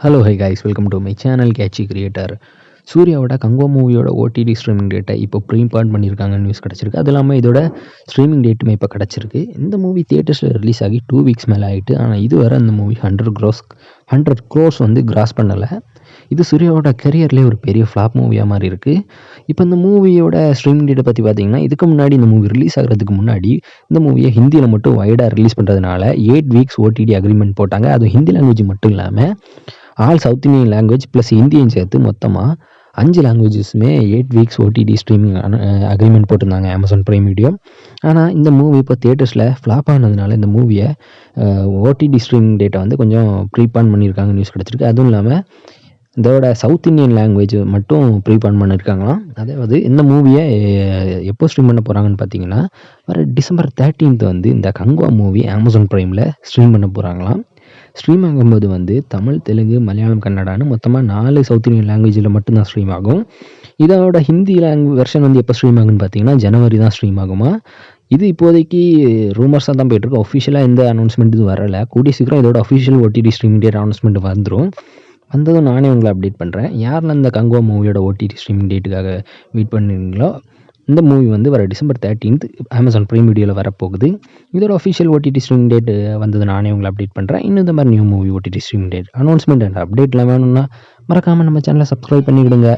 Hello hi guys, welcome to my channel catchy creator. சூர்யாவோட கங்குவா மூவியோட OTT streaming டேட்டை இப்போ ப்ரீபார்ட் பண்ணியிருக்காங்கன்னு நியூஸ் கிடச்சிருக்கு. அது இல்லாமல் இதோட ஸ்ட்ரீமிங் டேட்டுமே இப்போ கிடச்சிருக்கு. இந்த மூவி தியேட்டர்ஸில் ரிலீஸ் ஆகி 2 வீக்ஸ் மேலே ஆகிட்டு, ஆனால் இதுவரை அந்த மூவி 100 க்ரோஸ் வந்து கிராஸ் பண்ணலை. இது சூர்யாவோட கரியர்லேயே ஒரு பெரிய ஃப்ளாப் மூவியாக மாதிரி இருக்குது. இப்போ இந்த மூவியோட ஸ்ட்ரீமிங் டேட்டை பற்றி பார்த்தீங்கன்னா, இதுக்கு முன்னாடி இந்த மூவி ரிலீஸ் ஆகிறதுக்கு முன்னாடி இந்த மூவியை ஹிந்தியில் மட்டும் வைடாக ரிலீஸ் பண்ணுறதுனால 8 வீக்ஸ் ஓடிடி அக்ரிமெண்ட் போட்டாங்க. அது ஹிந்தி லாங்குவேஜ் மட்டும் இல்லாமல் all south Indian language plus ஹிந்தியும் சேர்த்து மொத்தமாக 5 லாங்குவேஜஸுமே 8 வீக்ஸ் ஓடிடி ஸ்ட்ரீமிங் அக்ரிமெண்ட் போட்டிருந்தாங்க அமேசான் பிரைம் வீடியோ. ஆனால் இந்த மூவி இப்போ தியேட்டர்ஸில் ஃப்ளாப் ஆனதுனால இந்த மூவியை ஓடிடி ஸ்ட்ரீமிங் டேட்டை வந்து கொஞ்சம் ப்ரீபான் பண்ணியிருக்காங்க நியூஸ் கிடச்சிருக்கு. அதுவும் இல்லாமல் இதோட சவுத் இந்தியன் லாங்குவேஜ் மட்டும் ப்ரீபான் பண்ணியிருக்காங்களாம். அதாவது இந்த மூவியை எப்போ ஸ்ட்ரீம் பண்ண போகிறாங்கன்னு பார்த்தீங்கன்னா, வர டிசம்பர் 13th வந்து இந்த கங்குவா மூவி அமேசான் பிரைமில் ஸ்ட்ரீம் பண்ண போகிறாங்களாம். ஸ்ட்ரீம் ஆகும்போது வந்து தமிழ், தெலுங்கு, மலையாளம், கன்னடான்னு மொத்தமாக 4 சவுத் இந்தியன் லாங்குவேஜில் மட்டும்தான் ஸ்ட்ரீம் ஆகும். இதோட ஹிந்தி வெர்ஷன் வந்து எப்போ ஸ்ட்ரீம் ஆகுன்னு பார்த்தீங்கன்னா ஜனவரி தான் ஸ்ட்ரீம் ஆகுமா. இது இப்போதைக்கு ரூமர்ஸாக தான் போயிட்டுருக்கு. அஃபிஷியலாக எந்த அனௌன்ஸ்மெண்ட் இது வரலை. கூடிய சீக்கிரம் இதோட official OTT streaming date announcement வந்துடும். வந்ததும் நானே உங்களை அப்டேட் பண்ணுறேன். யாரெல்லாம் இந்த கங்குவா மூவியோட ஓடிடி ஸ்ட்ரீமிங் டேட்டுக்காக வெயிட் பண்ணுறீங்களோ, இந்த மூவி வந்து வர டிசம்பர் 13th அமேசான் பிரைம் வீடியோவில் வரப்போகுது. இதோட அஃபிஷியல் ஓடிடி ஸ்ட்ரீமிங் டேட் வந்தது நானே உங்களை அப்டேட் பண்ணுறேன். இன்னும் இந்த மாதிரி new movie OTT streaming date announcement and அப்டேட்லாம் வேணும்னா மறக்காமல் நம்ம சேனலை சப்ஸ்கிரைப் பண்ணிவிடுங்க.